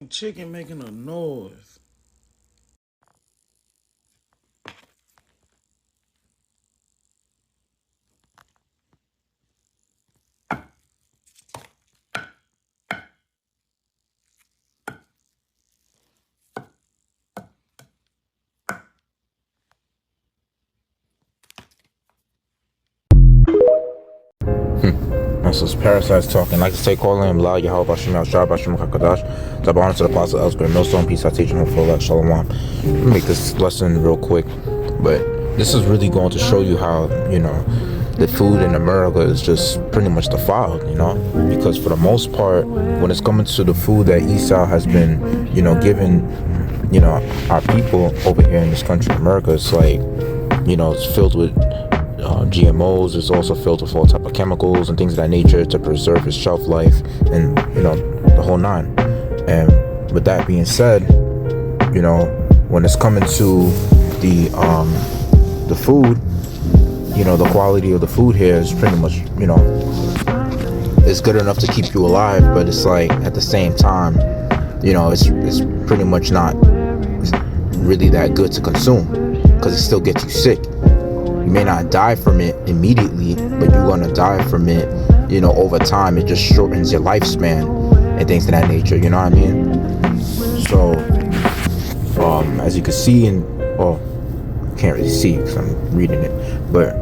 Chicken making a noise. This is Parasites talking. Like to say, calling him La Yahweh Bashim Al Shah Bashim Kakadash. Double honor to the Apostle Elsber, Millstone, peace, I teach him for like Shalom. Let me make this lesson real quick. But this is really going to show you how, the food in America is just pretty much defiled, because for the most part, when it's coming to the food that Esau has been, giving, our people over here in this country, America, it's like, it's filled with GMOs. Is also filled with all type of chemicals and things of that nature to preserve its shelf life and the whole nine. And with that being said, when it's coming to the food, the quality of the food here is pretty much it's good enough to keep you alive, but it's like at the same time it's pretty much not really that good to consume because it still gets you sick. You may not die from it immediately, but you're going to die from it, over time. It just shortens your lifespan and things of that nature, you know what I mean? So, as you can see can't really see because I'm reading it, but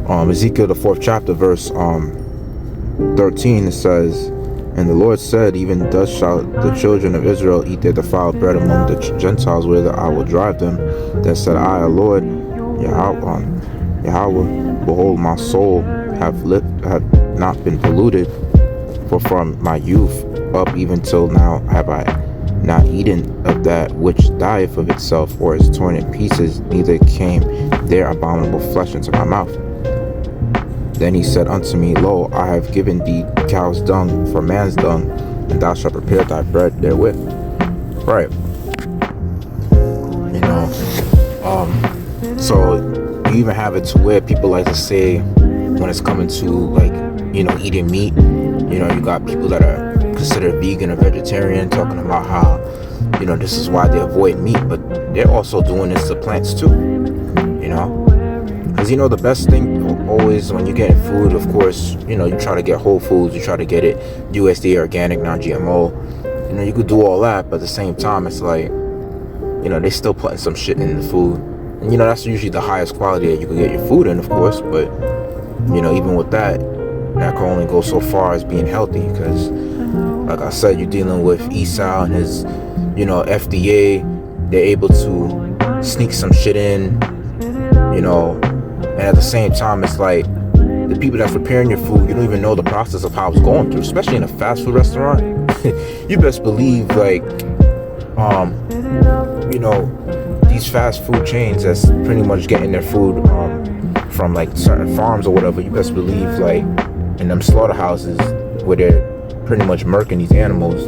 Ezekiel, the 4th chapter, verse 13, it says, "And the Lord said, even thus shall the children of Israel eat their defiled bread among the Gentiles, whither I will drive them. Then said I, Lord, Yahweh, behold, my soul have not been polluted, for from my youth up even till now have I not eaten of that which dieth of itself, or is torn in pieces, neither came there abominable flesh into my mouth. Then he said unto me, Lo, I have given thee cow's dung for man's dung, and thou shalt prepare thy bread therewith." Right. So you even have it to where people like to say, when it's coming to like, eating meat, you got people that are considered vegan or vegetarian talking about how, this is why they avoid meat, but they're also doing this to plants too, because the best thing always when you get food, of course, you try to get whole foods, you try to get it USDA, organic, non-GMO, you could do all that, but at the same time it's like, they still putting some shit in the food. And, that's usually the highest quality that you can get your food in, of course. But, even with that can only go so far as being healthy. Because, like I said, you're dealing with Esau and his, FDA. They're able to sneak some shit in, And at the same time, it's like the people that's preparing your food, you don't even know the process of how it's going through. Especially in a fast food restaurant. You best believe, like, these fast food chains that's pretty much getting their food from like certain farms or whatever, you best believe like in them slaughterhouses where they're pretty much murking these animals,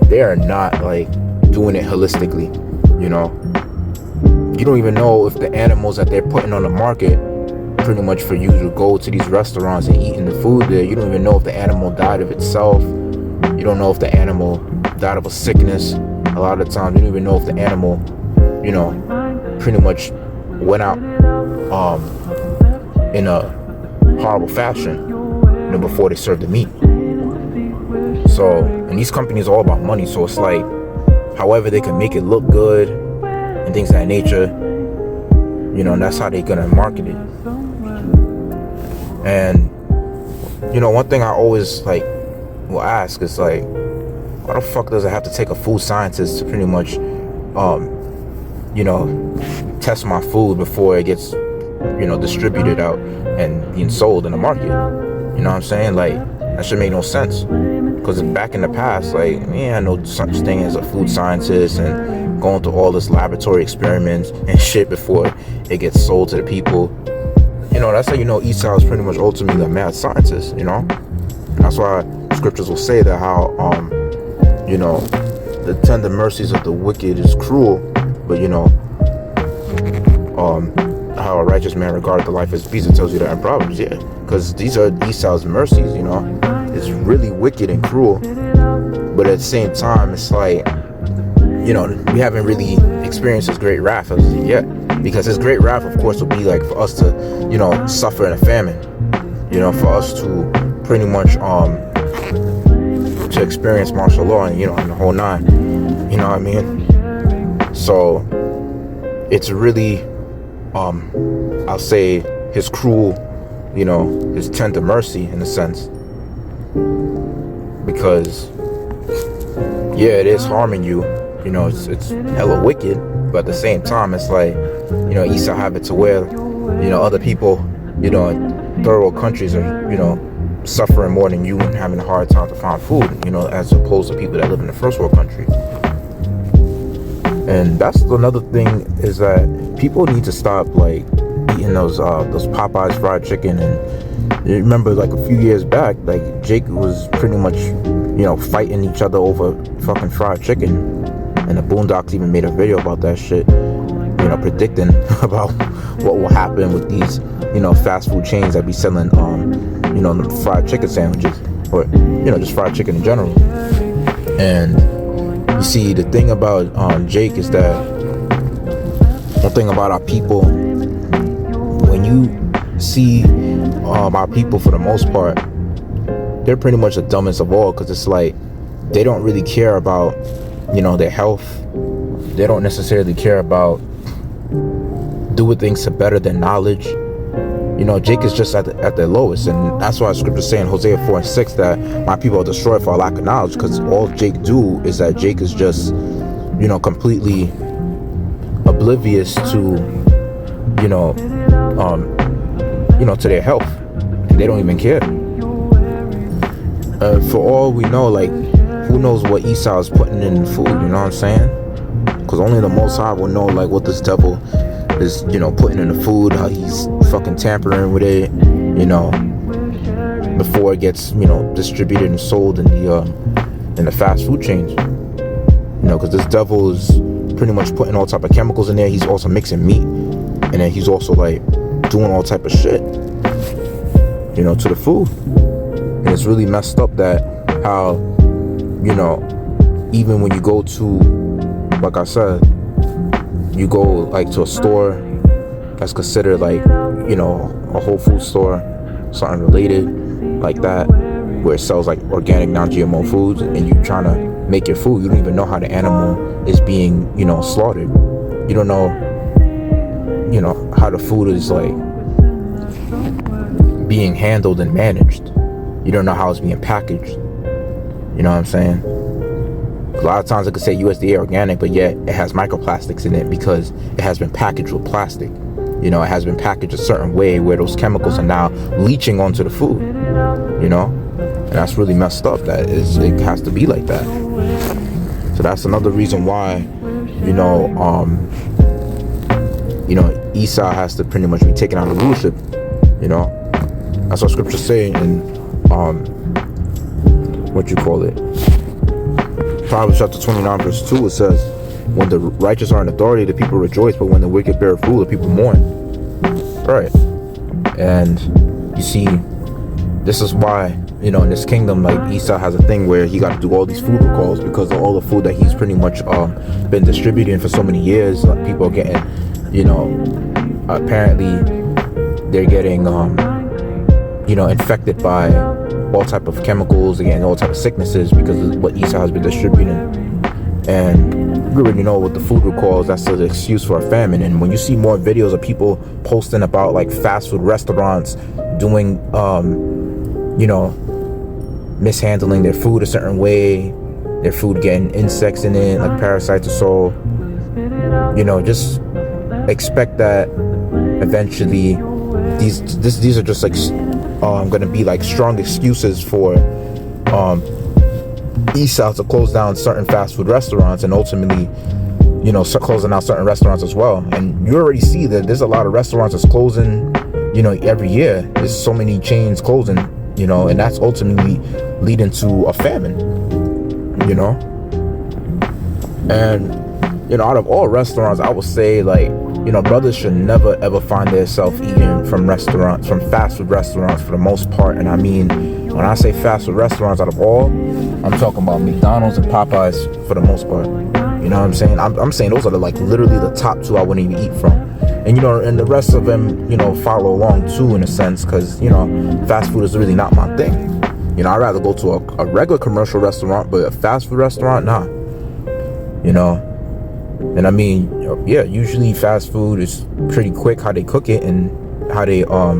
they are not like doing it holistically. You don't even know if the animals that they're putting on the market pretty much for you to go to these restaurants and eating the food there, you don't even know if the animal died of itself. You don't know if the animal died of a sickness. A lot of the time you don't even know if the animal pretty much went out in a horrible fashion, before they served the meat. So, and these companies are all about money, so it's like, however they can make it look good and things of that nature, and that's how they're gonna market it. And, one thing I always like will ask is like, why the fuck does it have to take a food scientist to pretty much test my food before it gets, distributed out and being sold in the market? You know what I'm saying? Like, that should make no sense. Because back in the past, like, I know such thing as a food scientist and going through all this laboratory experiments and shit before it gets sold to the people. That's how Esau is pretty much ultimately a mad scientist, That's why scriptures will say that how, the tender mercies of the wicked is cruel, but how a righteous man regardeth the life as beast. It tells you that in Proverbs, because these are Esau's mercies, it's really wicked and cruel, But at the same time, it's like, you know, we haven't really experienced his great wrath as of yet. Because his great wrath, of course, would be like for us to, you know, suffer in a famine. You know, for us to pretty much to experience martial law and, you know, and the whole nine. You know what I mean? So it's really I'll say his cruel, you know, his tender mercy in a sense. Because yeah, it is harming you. You know, it's hella wicked, but at the same time, it's like, you know, Esau have it to where, you know, other people, you know, in third world countries are, you know, suffering more than you and having a hard time to find food, you know, as opposed to people that live in the first world country. And that's another thing, is that people need to stop like eating those Popeyes fried chicken. And you remember like a few years back, like Jake was pretty much, you know, fighting each other over fucking fried chicken. And the Boondocks even made a video about that shit, you know, predicting about what will happen with these, you know, fast food chains that be selling, you know, fried chicken sandwiches, or, you know, just fried chicken in general. And you see, the thing about Jake is that, one thing about our people, when you see our people, for the most part, they're pretty much the dumbest of all, because it's like they don't really care about, you know, their health. They don't necessarily care about doing things to better their knowledge. You know, Jake is just at their lowest, and that's why Scripture saying Hosea 4:6 that my people are destroyed for a lack of knowledge, because all Jake do is that Jake is just, you know, completely oblivious to, you know, to their health, and they don't even care. For all we know, like, who knows what Esau is putting in the food, you know what I'm saying? Because only the Most High will know, like, what this devil is, you know, putting in the food, how he's fucking tampering with it, you know, before it gets, you know, distributed and sold in the fast food chains. You know, because this devil is pretty much putting all type of chemicals in there. He's also mixing meat, and then he's also like doing all type of shit, you know, to the food. And it's really messed up that how, you know, even when you go to, like I said, you go like to a store that's considered like, you know, a Whole Food store, something related like that, where it sells like organic non-GMO foods, and you trying to make your food, you don't even know how the animal is being, you know, slaughtered. You don't know, you know, how the food is like being handled and managed. You don't know how it's being packaged. You know what I'm saying? A lot of times it could say USDA organic, but yet it has microplastics in it because it has been packaged with plastic. You know, it has been packaged a certain way where those chemicals are now leaching onto the food. You know? And that's really messed up. It has to be like that. So that's another reason why, you know, Esau has to pretty much be taken out of rulership. You know? That's what scriptures say in Proverbs chapter 29 verse 2, it says, when the righteous are in authority, the people rejoice, but when the wicked bear rule, the people mourn. Right. And you see, this is why, you know, in this kingdom, like, Esau has a thing where he got to do all these food recalls because of all the food that he's pretty much been distributing for so many years. Like, people are getting, you know, apparently they're getting you know, infected by all type of chemicals, again, all type of sicknesses because of what Esau has been distributing. And we already know with the food recalls, that's an excuse for a famine. And when you see more videos of people posting about like fast food restaurants doing, you know, mishandling their food a certain way, their food getting insects in it, like parasites or so, you know, just expect that eventually these are just like going to be like strong excuses for Esau to close down certain fast food restaurants, and ultimately, you know, start closing down certain restaurants as well. And you already see that there's a lot of restaurants that's closing, you know, every year. There's so many chains closing, you know, and that's ultimately leading to a famine, you know. And, you know, out of all restaurants, I would say, like, brothers should never ever find themselves eating from fast food restaurants for the most part. And I mean, when I say fast food restaurants, out of all, I'm talking about McDonald's and Popeyes for the most part. You know what I'm saying? I'm saying those are literally the top two I wouldn't even eat from. And and the rest of them, follow along too, in a sense, because fast food is really not my thing. I'd rather go to a regular commercial restaurant, but a fast food restaurant, nah. And I mean, yeah, usually fast food is pretty quick how they cook it and how they how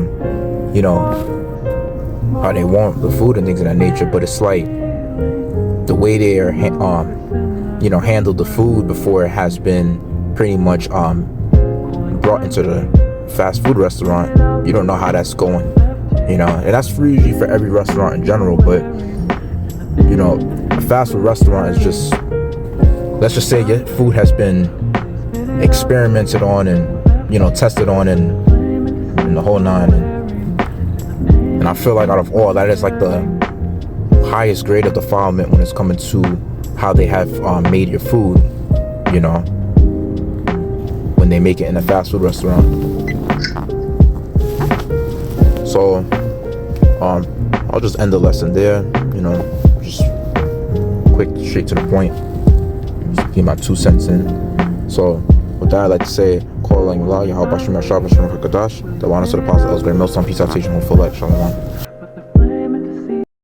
they warm the food and things of that nature. But it's like the way they are handle the food before it has been pretty much brought into the fast food restaurant. You don't know how that's going, and that's usually for every restaurant in general. But a fast food restaurant is just, let's just say your food has been experimented on and tested on and the whole nine, and I feel like out of all that is like the highest grade of defilement when it's coming to how they have made your food, when they make it in a fast food restaurant. So I'll just end the lesson there, just quick, straight to the point, just get my 2 cents in. So with that, I'd like to say, calling Allah, Yahweh Bashim Yasharahla, the one to the Apostle, Elsewhere, Milson, peace, salvation, full life, shalom.